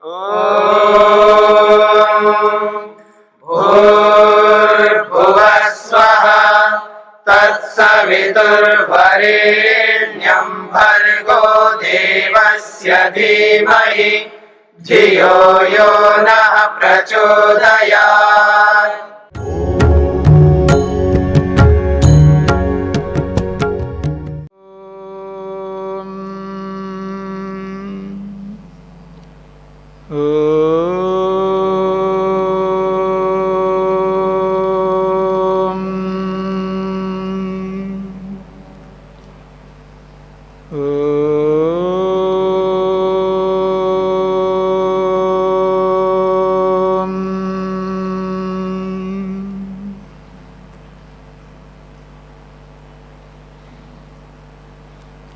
भूर्भुवः स्वः तत्सवितुर्वरेण्यं भर्गो देवस्य धीमहि धियो यो नः प्रचोदयात्।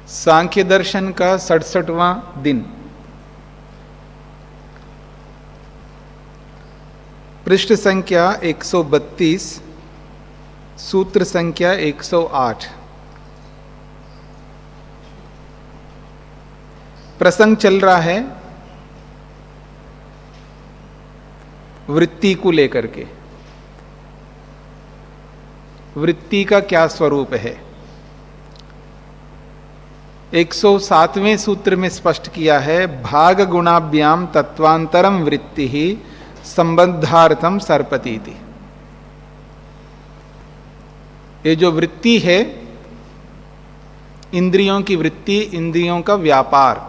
सांख्य दर्शन का 67वां दिन। पृष्ठ संख्या 132, सूत्र संख्या 108। प्रसंग चल रहा है वृत्ति को लेकर के। वृत्ति का क्या स्वरूप है? 107वें सूत्र में स्पष्ट किया है, भाग गुणाभ्याम तत्वांतरम वृत्ति ही संबंधार्थम सर्पतीति। ये जो वृत्ति है, इंद्रियों की वृत्ति, इंद्रियों का व्यापार,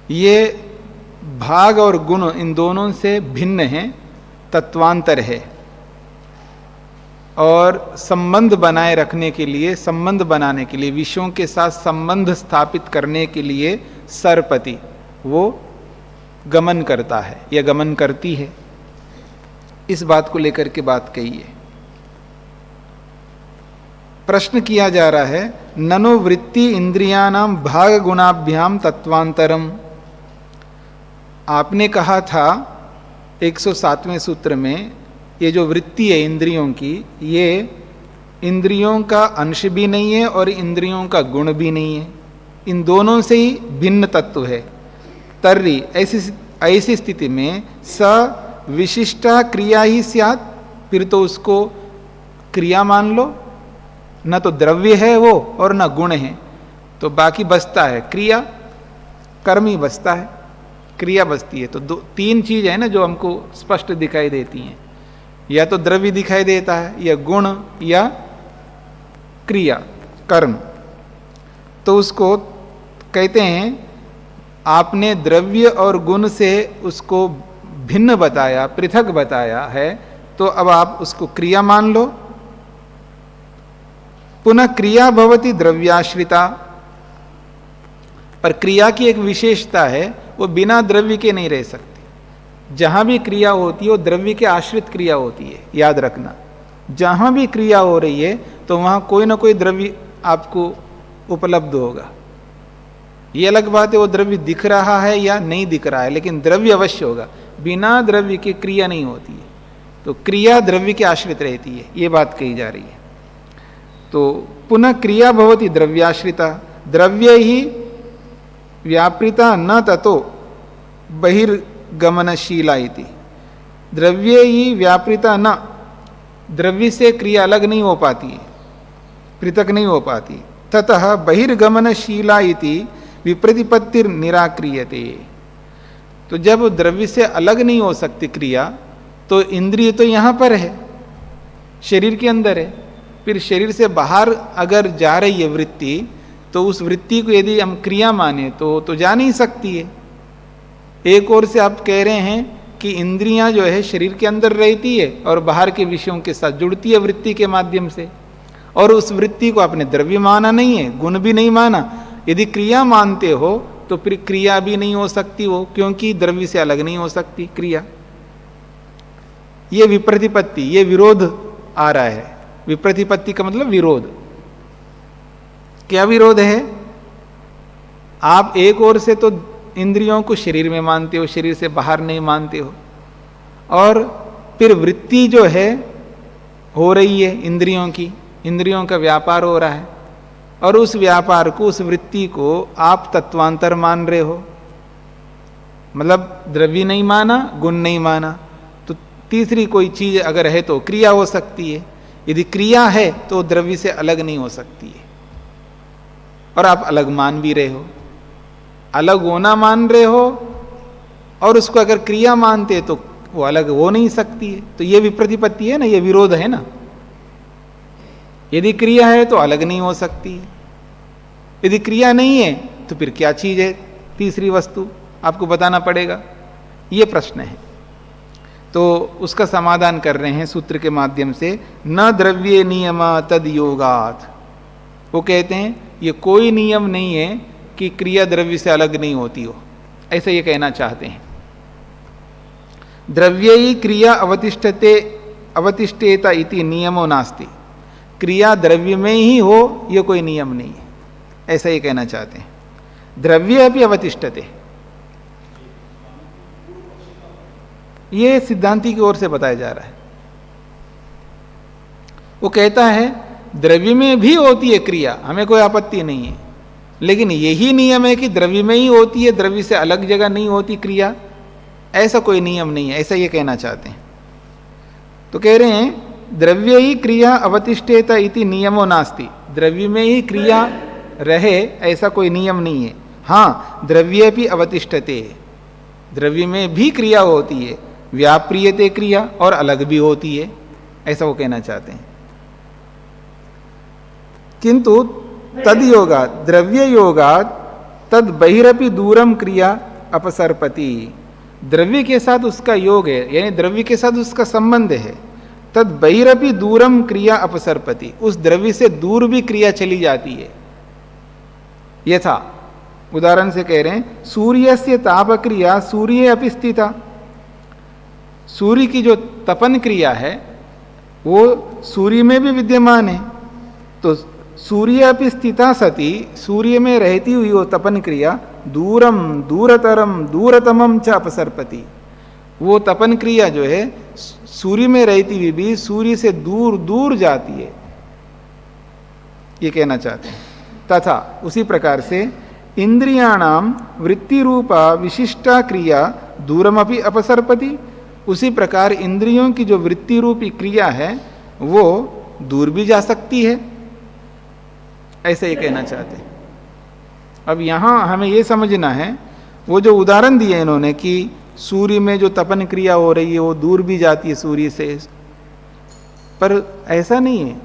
ये भाग और गुण इन दोनों से भिन्न है, तत्वांतर है। और संबंध बनाए रखने के लिए, संबंध बनाने के लिए, विषयों के साथ संबंध स्थापित करने के लिए सरपति वो गमन करता है या गमन करती है। इस बात को लेकर के बात कही है। प्रश्न किया जा रहा है, ननु वृत्ति इंद्रियाणाम भाग गुणाभ्याम तत्वांतरम। आपने कहा था 107वें सूत्र में, ये जो वृत्ति है इंद्रियों की, ये इंद्रियों का अंश भी नहीं है और इंद्रियों का गुण भी नहीं है, इन दोनों से ही भिन्न तत्व है। तर्री ऐसी स्थिति में स विशिष्टा क्रिया ही स्यात्, फिर तो उसको क्रिया मान लो, न तो द्रव्य है वो और न गुण है, तो बाकी बचता है क्रिया, कर्म ही बचता है, क्रिया बचती है। तो तीन चीज है ना जो हमको स्पष्ट दिखाई देती हैं, या तो द्रव्य दिखाई देता है, या गुण, या क्रिया, कर्म। तो उसको कहते हैं, आपने द्रव्य और गुण से उसको भिन्न बताया, पृथक बताया है, तो अब आप उसको क्रिया मान लो। पुनः क्रिया भवति द्रव्याश्रिता, पर क्रिया की एक विशेषता है, वो बिना द्रव्य के नहीं रह सकती। जहां भी क्रिया होती है वो द्रव्य के आश्रित क्रिया होती है, याद रखना। जहां भी क्रिया हो रही है तो वहां कोई ना कोई द्रव्य आपको उपलब्ध होगा। ये अलग बात है वो द्रव्य दिख रहा है या नहीं दिख रहा है, लेकिन द्रव्य अवश्य होगा। बिना द्रव्य के क्रिया नहीं होती है, तो क्रिया द्रव्य के आश्रित रहती है, ये बात कही जा रही है। तो पुनः क्रिया भवति द्रव्याश्रिता, द्रव्य ही व्यापृता न ततो बहिर्गमनशीला इति। द्रव्य ही व्यापृता न, द्रव्य से क्रिया अलग नहीं हो पाती है, पृथक नहीं हो पाती। ततः बहिर्गमनशीला इति विप्रतिपत्तिर निराक्रियते। तो जब द्रव्य से अलग नहीं हो सकती क्रिया, तो इंद्रिय तो यहाँ पर है, शरीर के अंदर है, फिर शरीर से बाहर अगर जा रही है वृत्ति, तो उस वृत्ति को यदि हम क्रिया माने तो जा नहीं सकती है। एक ओर से आप कह रहे हैं कि इंद्रियां जो है शरीर के अंदर रहती है और बाहर के विषयों के साथ जुड़ती है वृत्ति के माध्यम से, और उस वृत्ति को आपने द्रव्य माना नहीं है, गुण भी नहीं माना। यदि क्रिया मानते हो तो फिर क्रिया भी नहीं हो सकती हो, क्योंकि द्रव्य से अलग नहीं हो सकती क्रिया। ये विप्रतिपत्ति, ये विरोध आ रहा है। विप्रतिपत्ति का मतलब विरोध। क्या विरोध है? आप एक ओर से तो इंद्रियों को शरीर में मानते हो, शरीर से बाहर नहीं मानते हो, और फिर वृत्ति जो है हो रही है इंद्रियों की, इंद्रियों का व्यापार हो रहा है, और उस व्यापार को, उस वृत्ति को आप तत्वांतर मान रहे हो। मतलब द्रव्य नहीं माना, गुण नहीं माना, तो तीसरी कोई चीज अगर है तो क्रिया हो सकती है। यदि क्रिया है तो द्रव्य से अलग नहीं हो सकती है, और आप अलग मान भी रहे हो, अलग होना मान रहे हो, और उसको अगर क्रिया मानते तो वो अलग हो नहीं सकती है। तो ये विप्रतिपत्ति है ना, ये विरोध है ना। यदि क्रिया है तो अलग नहीं हो सकती, यदि क्रिया नहीं है तो फिर क्या चीज है तीसरी वस्तु, आपको बताना पड़ेगा। ये प्रश्न है, तो उसका समाधान कर रहे हैं सूत्र के माध्यम से। न द्रव्य नियम तद योगात, वो कहते हैं ये कोई नियम नहीं है कि क्रिया द्रव्य से अलग नहीं होती हो, ऐसा ये कहना चाहते हैं। द्रव्य ही क्रिया अवतिष्ठेत इति नियमो नास्ति, क्रिया द्रव्य में ही हो ये कोई नियम नहीं है, ऐसा ये कहना चाहते हैं। द्रव्य अभी अवतिष्ठते, ये सिद्धांति की ओर से बताया जा रहा है। वो कहता है द्रव्य में भी होती है क्रिया, हमें कोई आपत्ति नहीं है, लेकिन यही नियम है कि द्रव्य में ही होती है, द्रव्य से अलग जगह नहीं होती क्रिया, ऐसा कोई नियम नहीं है, ऐसा ये कहना चाहते हैं। तो कह रहे हैं द्रव्य ही क्रिया अवतिष्ठेत इति नियमो नास्ति, द्रव्य में ही क्रिया रहे ऐसा कोई नियम नहीं है। हाँ, द्रव्य भी अवतिष्ठते, द्रव्य में भी क्रिया होती है, व्याप्रियते क्रिया, और अलग भी होती है, ऐसा वो कहना चाहते हैं। किंतु तद योगा द्रव्य योगा तद बहिरपि दूरम क्रिया अपसर्पति, द्रव्य के साथ उसका योग है, यानी द्रव्य के साथ उसका संबंध है। तद बहिरपि दूरम क्रिया अपसर्पति, उस द्रव्य से दूर भी क्रिया चली जाती है। यथा उदाहरण से कह रहे हैं सूर्य से ताप क्रिया सूर्य अपि स्थिता, सूर्य की जो तपन क्रिया है वो सूर्य में भी विद्यमान है, तो सूर्य अपि स्थिता सती, सूर्य में रहती हुई वो तपन क्रिया दूरम दूरतरम दूरतमम च अपसर्पति, वो तपन क्रिया जो है सूर्य में रहती हुई भी सूर्य से दूर दूर जाती है, ये कहना चाहते हैं। तथा उसी प्रकार से इंद्रियाणाम वृत्ति रूपा विशिष्टा क्रिया दूरमपि अपसर्पति, उसी प्रकार इंद्रियों की जो वृत्ति रूपी क्रिया है वो दूर भी जा सकती है, ऐसे ये कहना चाहते हैं। अब यहाँ हमें ये समझना है, वो जो उदाहरण दिए इन्होंने कि सूर्य में जो तपन क्रिया हो रही है वो दूर भी जाती है सूर्य से, पर ऐसा नहीं है,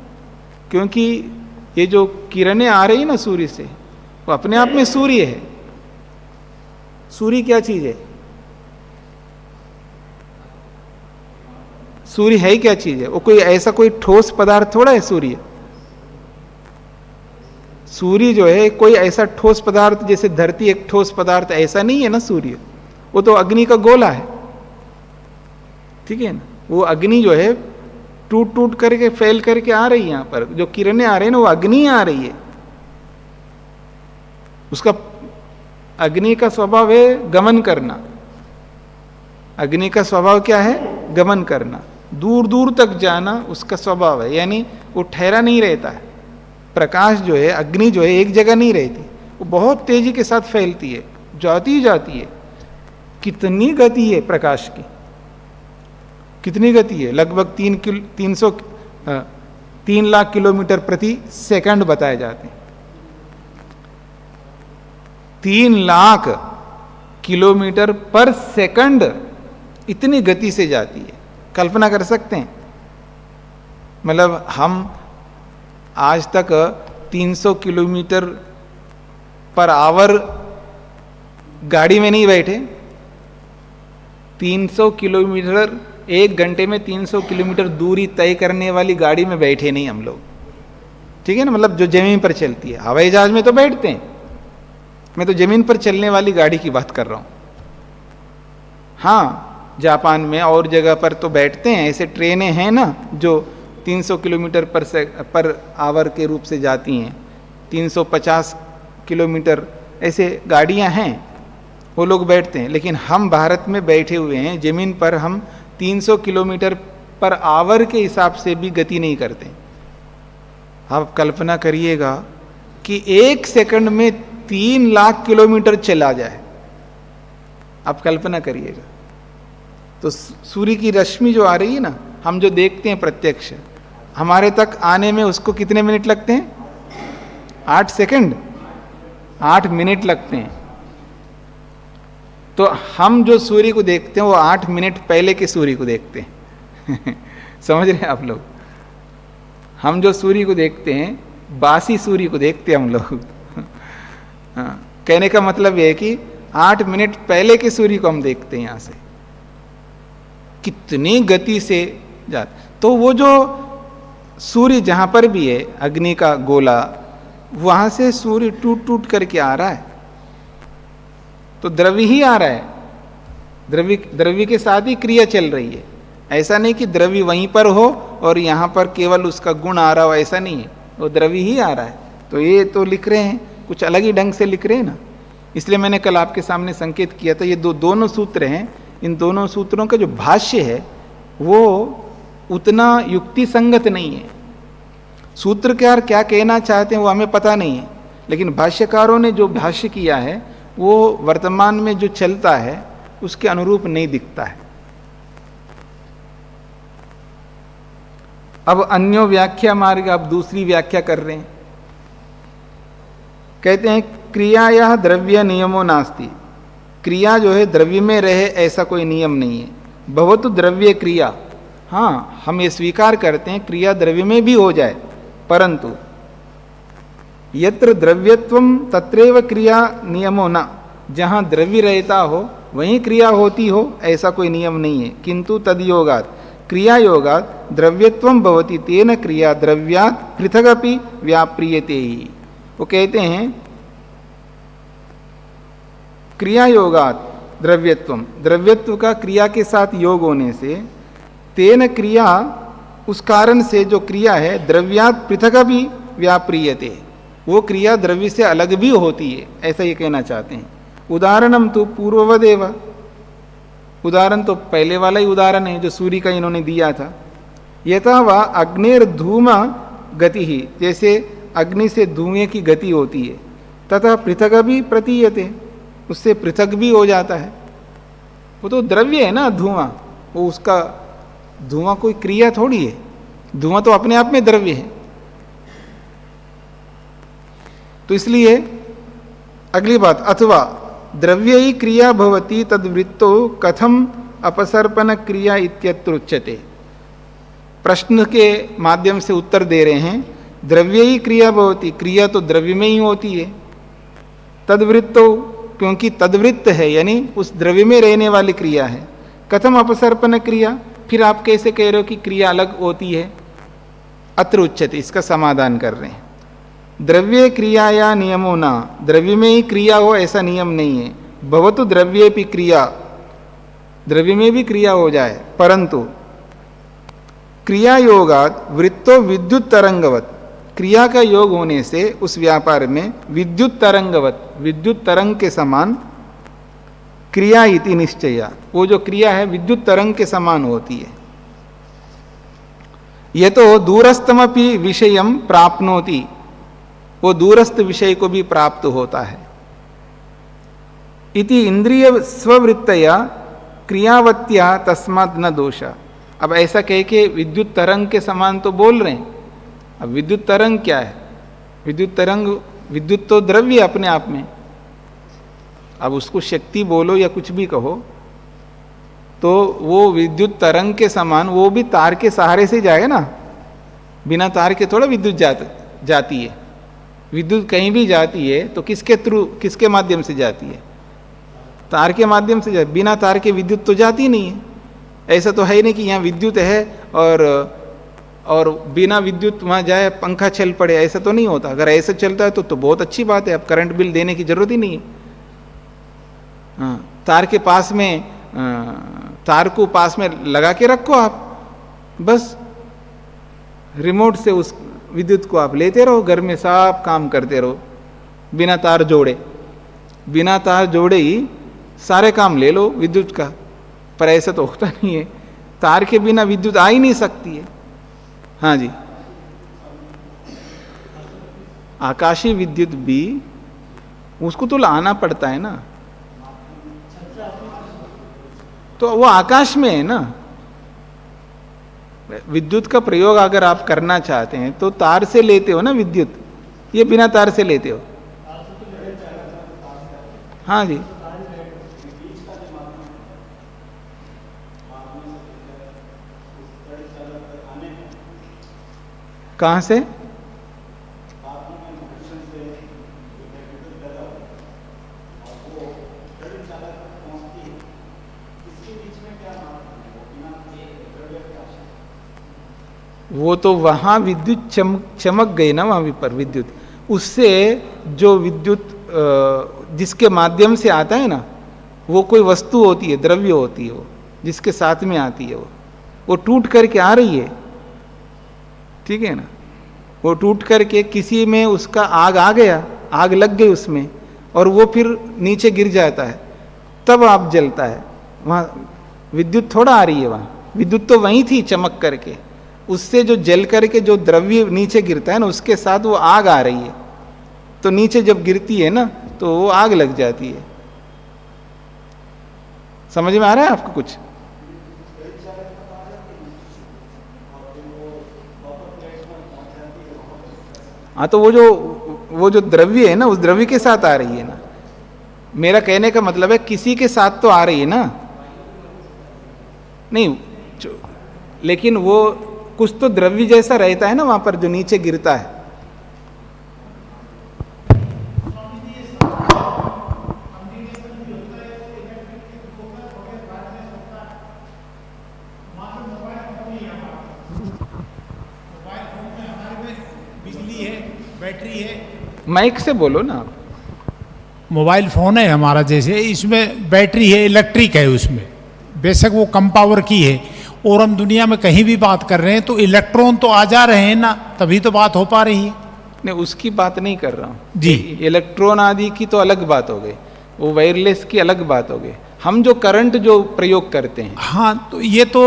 क्योंकि ये जो किरणें आ रही है ना सूर्य से, वो अपने आप में सूर्य है। सूर्य क्या चीज है? सूर्य है क्या चीज है? वो कोई ऐसा कोई ठोस पदार्थ थोड़ा है सूर्य। सूर्य जो है कोई ऐसा ठोस पदार्थ, जैसे धरती एक ठोस पदार्थ, ऐसा नहीं है ना सूर्य, वो तो अग्नि का गोला है, ठीक है ना। वो अग्नि जो है टूट टूट करके फैल करके आ रही है, यहाँ पर जो किरणें आ रही है ना वो अग्नि आ रही है। उसका अग्नि का स्वभाव है गमन करना, अग्नि का स्वभाव क्या है? गमन करना, दूर दूर तक जाना उसका स्वभाव है, यानी वो ठहरा नहीं रहता है। प्रकाश जो है, अग्नि जो है एक जगह नहीं रहती, वो बहुत तेजी के साथ फैलती है, जाती जाती है। कितनी गति है प्रकाश की, कितनी गति है? लगभग 3 लाख किलोमीटर प्रति सेकंड बताए जाते हैं। 3 लाख किलोमीटर पर सेकंड इतनी गति से जाती है, कल्पना कर सकते हैं? मतलब हम आज तक 300 किलोमीटर पर आवर गाड़ी में नहीं बैठे, 300 किलोमीटर एक घंटे में 300 किलोमीटर दूरी तय करने वाली गाड़ी में बैठे नहीं हम लोग, ठीक है ना। मतलब जो जमीन पर चलती है, हवाई जहाज में तो बैठते हैं, मैं तो जमीन पर चलने वाली गाड़ी की बात कर रहा हूं। हाँ, जापान में और जगह पर तो बैठते हैं, ऐसे ट्रेनें हैं ना जो 300 किलोमीटर पर आवर के रूप से जाती हैं, 350 किलोमीटर ऐसे गाड़ियां हैं, वो लोग बैठते हैं। लेकिन हम भारत में बैठे हुए हैं जमीन पर, हम 300 किलोमीटर पर आवर के हिसाब से भी गति नहीं करते। आप कल्पना करिएगा कि 1 सेकंड में 3 लाख किलोमीटर चला जाए, आप कल्पना करिएगा। तो सूर्य की रश्मि जो आ रही है ना, हम जो देखते हैं प्रत्यक्ष, हमारे तक आने में उसको कितने मिनट लगते हैं? 8 सेकंड, 8 मिनट लगते हैं। तो हम जो सूर्य को देखते हैं वो 8 मिनट पहले के सूर्य को देखते हैं समझ रहे हैं आप लोग? हम जो सूर्य को देखते हैं, बासी सूर्य को देखते हैं हम लोग हाँ, कहने का मतलब यह है कि 8 मिनट पहले के सूर्य को हम देखते हैं यहां से, कितनी गति से जाते। तो वो जो सूर्य जहां पर भी है, अग्नि का गोला, वहां से सूर्य टूट टूट करके आ रहा है, तो द्रव्य ही आ रहा है, द्रव्य के साथ ही क्रिया चल रही है। ऐसा नहीं कि द्रव्य वहीं पर हो और यहां पर केवल उसका गुण आ रहा हो, ऐसा नहीं है, वो द्रव्य ही आ रहा है। तो ये तो लिख रहे हैं, कुछ अलग ही ढंग से लिख रहे हैं ना। इसलिए मैंने कल आपके सामने संकेत किया था, ये दोनों सूत्र हैं, इन दोनों सूत्रों का जो भाष्य है वो उतना युक्ति संगत नहीं है। सूत्रकार क्या कहना चाहते हैं वो हमें पता नहीं है, लेकिन भाष्यकारों ने जो भाष्य किया है वो वर्तमान में जो चलता है उसके अनुरूप नहीं दिखता है। अब अन्यो व्याख्या मार्ग, अब दूसरी व्याख्या कर रहे हैं। कहते हैं क्रियाया द्रव्य नियमो नास्ति, क्रिया जो है द्रव्य में रहे ऐसा कोई नियम नहीं है। भवतु द्रव्य क्रिया, हाँ हम ये स्वीकार करते हैं क्रिया द्रव्य में भी हो जाए, परंतु यत्र द्रव्यत्वम तत्रैव क्रिया नियमो न, जहाँ द्रव्य रहता हो वहीं क्रिया होती हो ऐसा कोई नियम नहीं है। किंतु तद्योगात् क्रिया योगात् द्रव्यत्वम भवति तेन क्रिया द्रव्यात् पृथगपि व्याप्रियते ही। वो कहते हैं क्रिया योगात् द्रव्यत्वम, द्रव्यत्व का क्रिया के साथ योग होने से, तेन क्रिया उस कारण से जो क्रिया है द्रव्यात् पृथगपि व्याप्रियते, वो क्रिया द्रव्य से अलग भी होती है, ऐसा ये कहना चाहते हैं। उदाहरणम तो पूर्ववदेव, उदाहरण तो पहले वाला ही उदाहरण है जो सूर्य का इन्होंने दिया था। यथा वा अग्निर धूम गति ही, जैसे अग्नि से धुएं की गति होती है, तथा पृथक भी प्रतीयते, उससे पृथक भी हो जाता है। वो तो द्रव्य है ना धुआं, वो उसका धुआं कोई क्रिया थोड़ी है, धुआं तो अपने आप में द्रव्य है। तो इसलिए अगली बात, अथवा द्रव्य ही क्रिया भवति तद्वृत्तो कथम अपसर्पण क्रिया इत्यत्र उच्यते। प्रश्न के माध्यम से उत्तर दे रहे हैं, द्रव्य ही क्रिया भवति, क्रिया तो द्रव्य में ही होती है, तद्वृत्तो क्योंकि तद्वृत्त है यानी उस द्रव्य में रहने वाली क्रिया है। कथम अपसर्पण क्रिया, फिर आप कैसे कह रहे हो कि क्रिया अलग होती है? अत्र उच्यते, इसका समाधान कर रहे हैं। द्रव्य क्रिया या नियमो ना, द्रव्य में ही क्रिया हो ऐसा नियम नहीं है। भवतु द्रव्ये भी क्रिया, द्रव्य में भी क्रिया हो जाए, परंतु क्रिया योगात वृत्तो विद्युत तरंगवत, क्रिया का योग होने से उस व्यापार में विद्युत तरंगवत, विद्युत तरंग के समान क्रिया इति निश्चया, वो जो क्रिया है विद्युत तरंग के समान होती है। यह तो दूरस्थमपि विषयम प्राप्नोति, वो दूरस्थ विषय को भी प्राप्त होता है। इति इंद्रिय स्ववृत्तया क्रियावत्या तस्मात् न दोषा। अब ऐसा कह के विद्युत तरंग के समान तो बोल रहे हैं। अब विद्युत तरंग क्या है? विद्युत तरंग, विद्युत तो द्रव्य अपने आप में, अब उसको शक्ति बोलो या कुछ भी कहो, तो वो विद्युत तरंग के समान, वो भी तार के सहारे से जाएगा ना, बिना तार के थोड़ा विद्युत जाती है। विद्युत कहीं भी जाती है तो किसके थ्रू, किसके माध्यम से जाती है? तार के माध्यम से जाती, बिना तार के विद्युत तो जाती नहीं है। ऐसा तो है ही नहीं कि यहाँ विद्युत है और बिना विद्युत वहाँ जाए पंखा चल पड़े, ऐसा तो नहीं होता। अगर ऐसा चलता है तो बहुत अच्छी बात है, अब करंट बिल देने की जरूरत ही नहीं है। हाँ, तार के पास में, तार को पास में लगा के रखो आप, बस रिमोट से उस विद्युत को आप लेते रहो, घर में सब काम करते रहो बिना तार जोड़े। बिना तार जोड़े ही सारे काम ले लो विद्युत का, पर ऐसा तो होता नहीं है। तार के बिना विद्युत आ ही नहीं सकती है। हाँ जी, आकाशीय विद्युत भी उसको तो लाना पड़ता है ना। तो वो आकाश में है ना। विद्युत का प्रयोग अगर आप करना चाहते हैं तो तार से लेते हो ना विद्युत, ये बिना तार से लेते हो? हाँ जी, कहाँ से? वो तो वहां विद्युत चमक गई ना, वहां पर विद्युत, उससे जो विद्युत जिसके माध्यम से आता है ना, वो कोई वस्तु होती है, द्रव्य होती है, वो जिसके साथ में आती है, वो टूट करके आ रही है, ठीक है ना। वो टूट करके किसी में उसका आग आ गया, आग लग गई उसमें, और वो फिर नीचे गिर जाता है, तब आप जलता है। वहाँ विद्युत थोड़ा आ रही है, वहाँ विद्युत तो वहीं थी चमक करके, उससे जो जल करके जो द्रव्य नीचे गिरता है ना, उसके साथ वो आग आ रही है, तो नीचे जब गिरती है ना तो वो आग लग जाती है। समझ में आ रहा है आपको कुछ? हाँ, तो वो जो द्रव्य है ना, उस द्रव्य के साथ आ रही है ना। मेरा कहने का मतलब है किसी के साथ तो आ रही है ना, नहीं, लेकिन वो कुछ तो द्रव्य जैसा रहता है ना वहां पर जो नीचे गिरता है। बिजली है, बैटरी है। माइक से बोलो ना आप। मोबाइल फोन है हमारा, जैसे इसमें बैटरी है, इलेक्ट्रिक है, उसमें बेशक वो कम पावर की है, और हम दुनिया में कहीं भी बात कर रहे हैं तो इलेक्ट्रॉन तो आ जा रहे हैं ना, तभी तो बात हो पा रही है। नहीं, उसकी बात नहीं कर रहा हूँ जी। इलेक्ट्रॉन आदि की तो अलग बात हो गई, वो वायरलेस की अलग बात हो गई। हम जो करंट जो प्रयोग करते हैं, हाँ, तो ये तो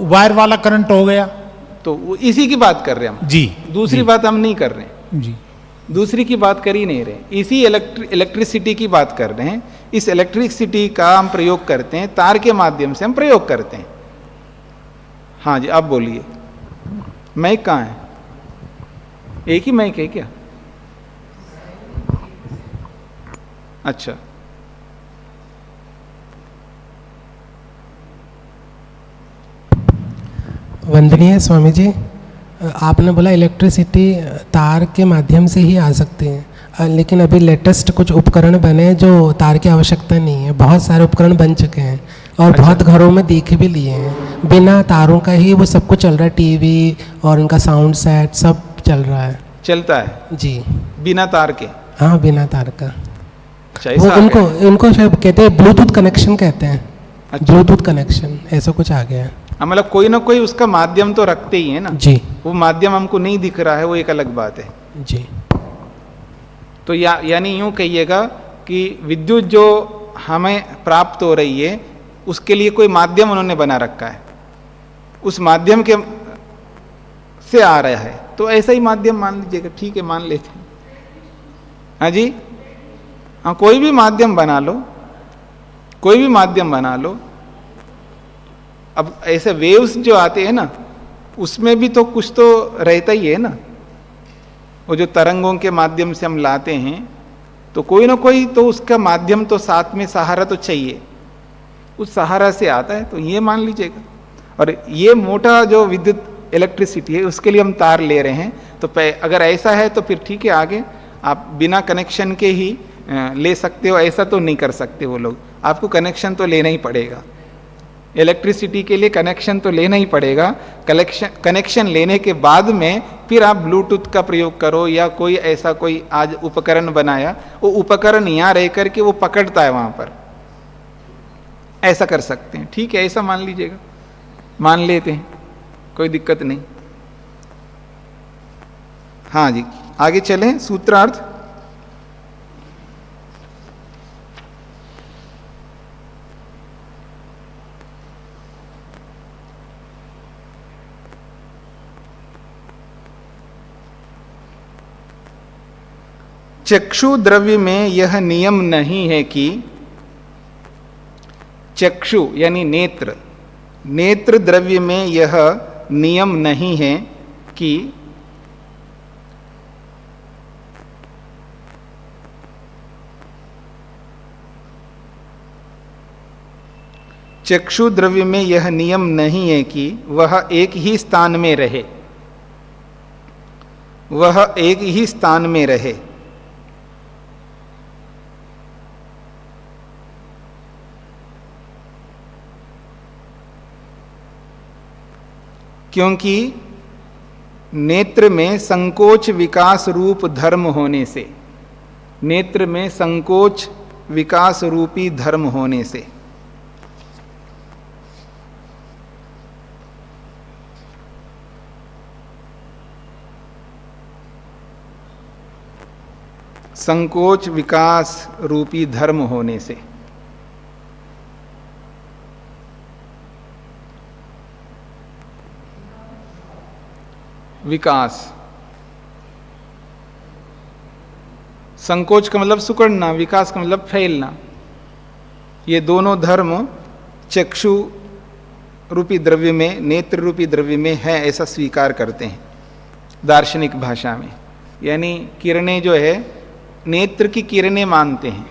वायर वाला करंट हो गया, तो वो इसी की बात कर रहे हैं हम। जी। दूसरी जी। बात हम नहीं कर रहे हैं, जी। दूसरी की बात कर ही नहीं रहे, इसी इलेक्ट्रिसिटी की बात कर रहे हैं। इस इलेक्ट्रिसिटी का हम प्रयोग करते हैं, तार के माध्यम से हम प्रयोग करते हैं। हाँ जी, आप बोलिए। माइक कहाँ है? एक ही माइक है क्या? अच्छा, वंदनीय स्वामी जी, आपने बोला इलेक्ट्रिसिटी तार के माध्यम से ही आ सकती है, लेकिन अभी लेटेस्ट कुछ उपकरण बने हैं जो तार की आवश्यकता नहीं है। बहुत सारे उपकरण बन चुके हैं और अच्छा। बहुत घरों में देख भी लिए हैं, बिना तारों का ही वो सब कुछ चल रहा है, टीवी और उनका साउंड सेट सब चल रहा है। चलता है जी, बिना तार के? हाँ, बिना तार का। अच्छा, वो ऐसा आ उनको गया। उनको शायद कहते हैं ब्लूटूथ कनेक्शन कहते हैं। अच्छा। ब्लूटूथ कनेक्शन ऐसा कुछ आ गया है। हाँ, मतलब कोई ना कोई उसका माध्यम तो रखते ही है ना। जी वो माध्यम हमको नहीं दिख रहा है, वो एक अलग बात है। जी। तो यानी यूं कहिएगा कि विद्युत जो हमें प्राप्त हो रही है उसके लिए कोई माध्यम उन्होंने बना रखा है, उस माध्यम के से आ रहा है, तो ऐसा ही माध्यम मान लीजिएगा। ठीक है, मान लेते हैं। हाँ जी, हाँ, कोई भी माध्यम बना लो, कोई भी माध्यम बना लो। अब ऐसे वेव्स जो आते हैं ना, उसमें भी तो कुछ तो रहता ही है ना। वो जो तरंगों के माध्यम से हम लाते हैं, तो कोई ना कोई तो उसका माध्यम तो साथ में सहारा तो चाहिए, उस सहारा से आता है, तो ये मान लीजिएगा। और ये मोटा जो विद्युत इलेक्ट्रिसिटी है उसके लिए हम तार ले रहे हैं, तो अगर ऐसा है तो फिर ठीक है, आगे आप बिना कनेक्शन के ही ले सकते हो। ऐसा तो नहीं कर सकते वो लोग, आपको कनेक्शन तो लेना ही पड़ेगा। इलेक्ट्रिसिटी के लिए कनेक्शन तो लेना ही पड़ेगा। कनेक्शन लेने के बाद में फिर आप ब्लूटूथ का प्रयोग करो, या कोई ऐसा कोई आज उपकरण बनाया, वो उपकरण यहाँ रह करके वो पकड़ता है वहाँ पर, ऐसा कर सकते हैं। ठीक है, ऐसा मान लीजिएगा, मान लेते हैं, कोई दिक्कत नहीं। हाँ जी, आगे चलें। सूत्रार्थ। चक्षु द्रव्य में यह नियम नहीं है कि चक्षु यानी नेत्र, नेत्र द्रव्य में यह नियम नहीं है कि चक्षु द्रव्य में यह नियम नहीं है कि वह एक ही स्थान में रहे, वह एक ही स्थान में रहे। क्योंकि नेत्र में संकोच विकास रूप धर्म होने से, नेत्र में संकोच विकास रूपी धर्म होने से संकोच विकास रूपी धर्म होने से विकास, संकोच का मतलब सिकुड़ना, विकास का मतलब फैलना, ये दोनों धर्म चक्षु रूपी द्रव्य में, नेत्र रूपी द्रव्य में है, ऐसा स्वीकार करते हैं दार्शनिक भाषा में। यानी किरणें जो है नेत्र की किरणें मानते हैं,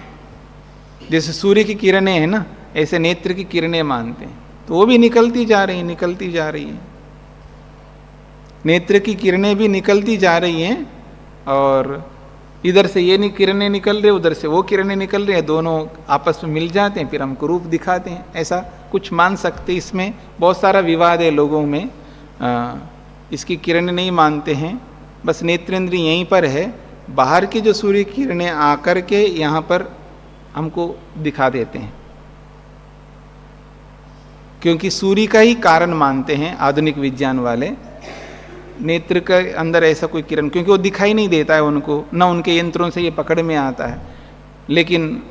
जैसे सूर्य की किरणें हैं ना, ऐसे नेत्र की किरणें मानते हैं। तो वो भी निकलती जा रही हैं, निकलती जा रही हैं, नेत्र की किरणें भी निकलती जा रही हैं, और इधर से ये किरणें निकल रही, उधर से वो किरणें निकल रही हैं, दोनों आपस में मिल जाते हैं, फिर हमको रूप दिखाते हैं, ऐसा कुछ मान सकते। इसमें बहुत सारा विवाद है लोगों में, इसकी किरणें नहीं मानते हैं, बस नेत्रेंद्रिय यहीं पर है, बाहर की जो सूर्य किरणें आकर के यहाँ पर हमको दिखा देते हैं, क्योंकि सूर्य का ही कारण मानते हैं आधुनिक विज्ञान वाले। नेत्र के अंदर ऐसा कोई किरण, क्योंकि वो दिखाई नहीं देता है उनको, ना उनके यंत्रों से ये पकड़ में आता है। लेकिन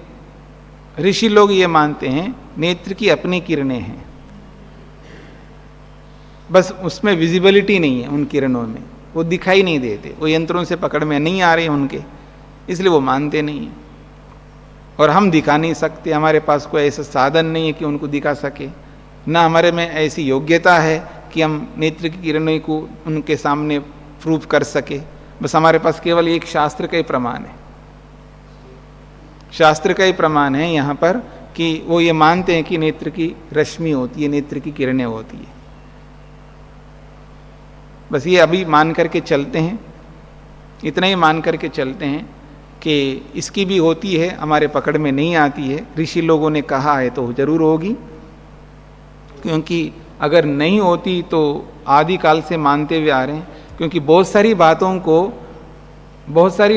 ऋषि लोग ये मानते हैं नेत्र की अपनी किरणें हैं, बस उसमें विजिबिलिटी नहीं है, उन किरणों में वो दिखाई नहीं देते, वो यंत्रों से पकड़ में नहीं आ रहे उनके, इसलिए वो मानते नहीं हैं। और हम दिखा नहीं सकते, हमारे पास कोई ऐसा साधन नहीं है कि उनको दिखा सके, ना हमारे में ऐसी योग्यता है कि हम नेत्र की किरणों को उनके सामने प्रूव कर सके। बस हमारे पास केवल एक शास्त्र का ही प्रमाण है, शास्त्र का ही प्रमाण है यहाँ पर कि वो ये मानते हैं कि नेत्र की रश्मि होती है, नेत्र की किरणें होती है। बस ये अभी मान करके चलते हैं, इतना ही मान करके चलते हैं कि इसकी भी होती है, हमारे पकड़ में नहीं आती है। ऋषि लोगों ने कहा है तो जरूर होगी, क्योंकि अगर नहीं होती तो आदि काल से मानते हुए आ रहे हैं। क्योंकि बहुत सारी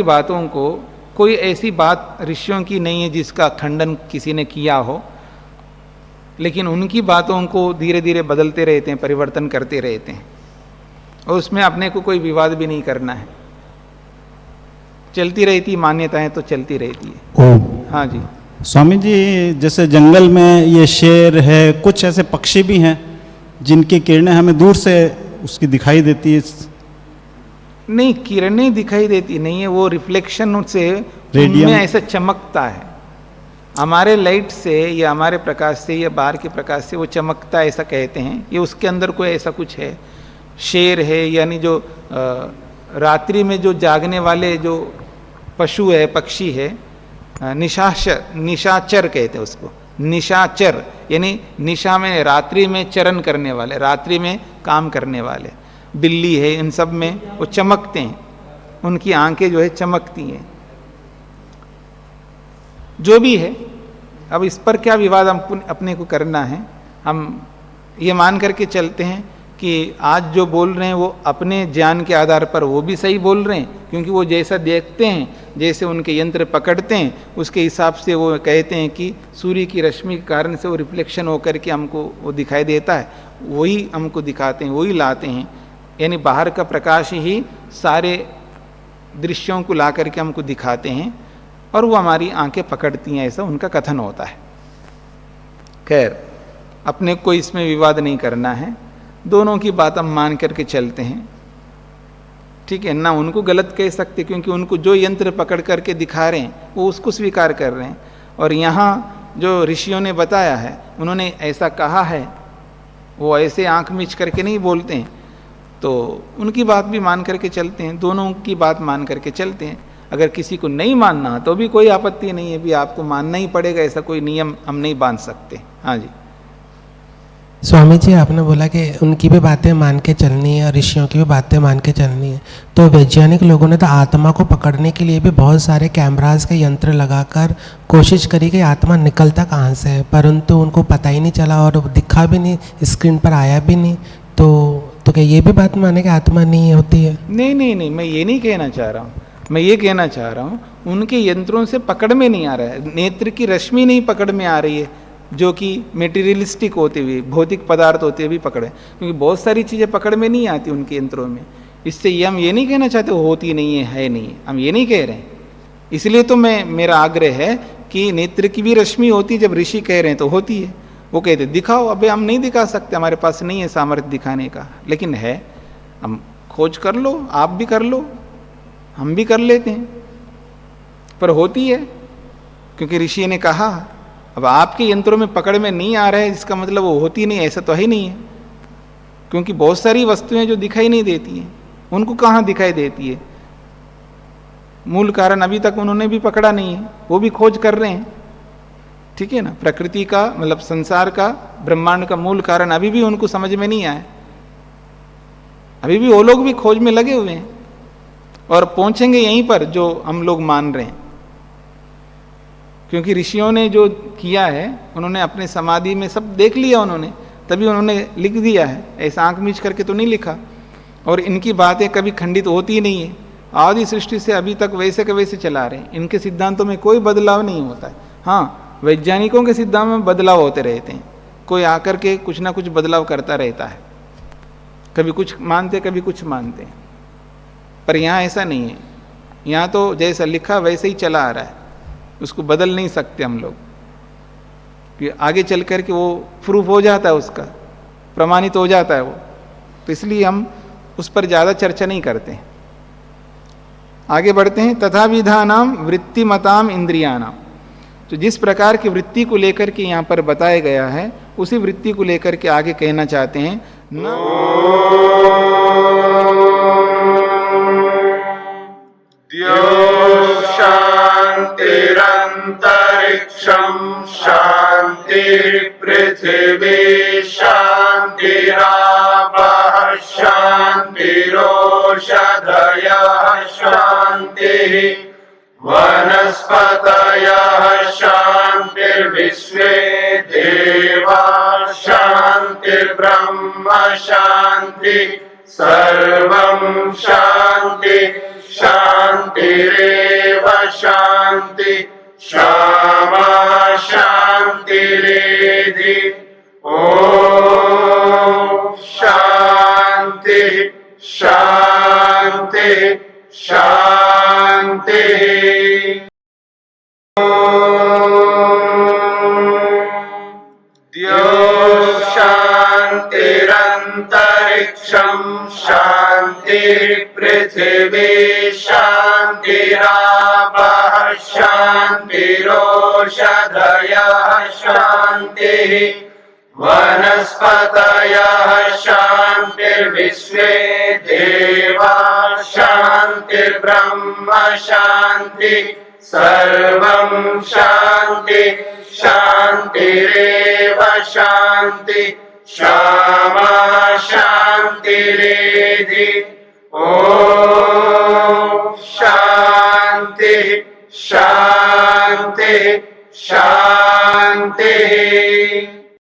बातों को कोई ऐसी बात ऋषियों की नहीं है जिसका खंडन किसी ने किया हो, लेकिन उनकी बातों को धीरे धीरे बदलते रहते हैं, परिवर्तन करते रहते हैं, और उसमें अपने को कोई विवाद भी नहीं करना है। चलती रहती मान्यताएं तो चलती रहती है। हाँ जी स्वामी जी, जैसे जंगल में ये शेर है, कुछ ऐसे पक्षी भी हैं जिनकी किरणें हमें दूर से उसकी दिखाई देती है। नहीं, किरणें दिखाई देती नहीं है, वो रिफ्लेक्शन से रेडियम में ऐसा चमकता है, हमारे लाइट से या हमारे प्रकाश से या बाहर के प्रकाश से वो चमकता है, ऐसा कहते हैं। ये उसके अंदर कोई ऐसा कुछ है। शेर है, यानी जो रात्रि में जो जागने वाले जो पशु है, पक्षी है, निशाचर कहते हैं उसको, निशाचर यानी निशा में, रात्रि में चरण करने वाले, रात्रि में काम करने वाले, बिल्ली है, इन सब में वो चमकते हैं, उनकी आंखें जो है चमकती हैं। जो भी है, अब इस पर क्या विवाद हम अपने को करना है। हम ये मान करके चलते हैं कि आज जो बोल रहे हैं वो अपने ज्ञान के आधार पर वो भी सही बोल रहे हैं, क्योंकि वो जैसा देखते हैं, जैसे उनके यंत्र पकड़ते हैं, उसके हिसाब से वो कहते हैं कि सूर्य की रश्मि के कारण से वो रिफ्लेक्शन होकर के हमको वो दिखाई देता है, वही हमको दिखाते हैं, वही लाते हैं। यानी बाहर का प्रकाश ही सारे दृश्यों को ला करके हमको दिखाते हैं और वो हमारी आंखें पकड़ती हैं, ऐसा उनका कथन होता है। खैर, अपने को इसमें विवाद नहीं करना है, दोनों की बात हम मान करके चलते हैं, ठीक है ना। उनको गलत कह सकते, क्योंकि उनको जो यंत्र पकड़ करके दिखा रहे हैं वो उसको स्वीकार कर रहे हैं। और यहाँ जो ऋषियों ने बताया है, उन्होंने ऐसा कहा है, वो ऐसे आंख मीच करके नहीं बोलते हैं, तो उनकी बात भी मान करके चलते हैं, दोनों की बात मान करके चलते हैं। अगर किसी को नहीं मानना तो भी कोई आपत्ति नहीं है, भी आपको मानना ही पड़ेगा, ऐसा कोई नियम हम नहीं बांध सकते। हाँ जी। स्वामी जी, आपने बोला कि उनकी भी बातें मान के चलनी है और ऋषियों की भी बातें मान के चलनी है, तो वैज्ञानिक लोगों ने तो आत्मा को पकड़ने के लिए भी बहुत सारे कैमरास के यंत्र लगाकर कोशिश करी कि आत्मा निकलता कहाँ से है, परंतु उनको पता ही नहीं चला और दिखा भी नहीं, स्क्रीन पर आया भी नहीं। तो क्या ये भी बात माने कि आत्मा नहीं होती है? नहीं नहीं नहीं, मैं ये नहीं कहना चाह रहा हूँ, मैं ये कहना चाह रहा हूँ उनके यंत्रों से पकड़ में नहीं आ रहा है, नेत्र की रश्मि नहीं पकड़ में आ रही है, जो कि मेटीरियलिस्टिक होते हुए, भौतिक पदार्थ होते हुए भी पकड़े, क्योंकि बहुत सारी चीज़ें पकड़ में नहीं आती उनके यंत्रों में। इससे ये हम ये नहीं कहना चाहते वो होती नहीं है नहीं है, हम ये नहीं कह रहे हैं। इसलिए तो मेरा आग्रह है कि नेत्र की भी रश्मि होती है, जब ऋषि कह रहे हैं तो होती है। वो कहते दिखाओ, अबे हम नहीं दिखा सकते, हमारे पास नहीं है सामर्थ्य दिखाने का, लेकिन है, हम खोज कर लो, आप भी कर लो, हम भी कर लेते हैं, पर होती है, क्योंकि ऋषि ने कहा। अब आपके यंत्रों में पकड़ में नहीं आ रहा है, इसका मतलब वो होती नहीं, ऐसा तो है नहीं है, क्योंकि बहुत सारी वस्तुएं जो दिखाई नहीं देती हैं, उनको कहाँ दिखाई देती है? मूल कारण अभी तक उन्होंने भी पकड़ा नहीं है, वो भी खोज कर रहे हैं, ठीक है ना। प्रकृति का मतलब संसार का, ब्रह्मांड का मूल कारण अभी भी उनको समझ में नहीं आया, अभी भी वो लोग भी खोज में लगे हुए हैं, और पहुंचेंगे यहीं पर जो हम लोग मान रहे हैं। क्योंकि ऋषियों ने जो किया है, उन्होंने अपने समाधि में सब देख लिया उन्होंने, तभी उन्होंने लिख दिया है, ऐसा आंख मीच करके तो नहीं लिखा। और इनकी बातें कभी खंडित होती ही नहीं है, आदि सृष्टि से अभी तक वैसे के वैसे चला रहे हैं। इनके सिद्धांतों में कोई बदलाव नहीं होता है। हाँ, वैज्ञानिकों के सिद्धांत में बदलाव होते रहते हैं, कोई आकर के कुछ ना कुछ बदलाव करता रहता है, कभी कुछ मानते कभी कुछ मानते हैं, पर यहाँ ऐसा नहीं है। यहाँ तो जैसा लिखा वैसे ही चला आ रहा है, उसको बदल नहीं सकते हम लोग, कि आगे चल कर के वो प्रूफ हो जाता है, उसका प्रमाणित हो जाता है वो, तो इसलिए हम उस पर ज़्यादा चर्चा नहीं करते हैं। आगे बढ़ते हैं। तथा विधानाम वृत्तिमताम इंद्रियाणाम, तो जिस प्रकार की वृत्ति को लेकर के यहाँ पर बताया गया है, उसी वृत्ति को लेकर के आगे कहना चाहते हैं। न शांतिरंतरिक्षम शांति पृथ्वी शांतिरापः शांतिरोषधयः शांतिः वनस्पतयः शांतिर्विश्वे देवा शांतिर्ब्रह्म शांति सर्वं शांति शांतिरेव शांति क्षमा शांतिरेधि। ओम शांति शांति शांति। शांतिरंतरिक्षम शांति पृथ्वी शांतिरापः शांतिरोषधयः शांतिः वनस्पतयः शांतिर्विश्वे देवा शांतिर्ब्रह्म शांति सर्वं शांति शांतिरेव शांति क्षमा शांतिरेधि। ओम शांति शांति शांति।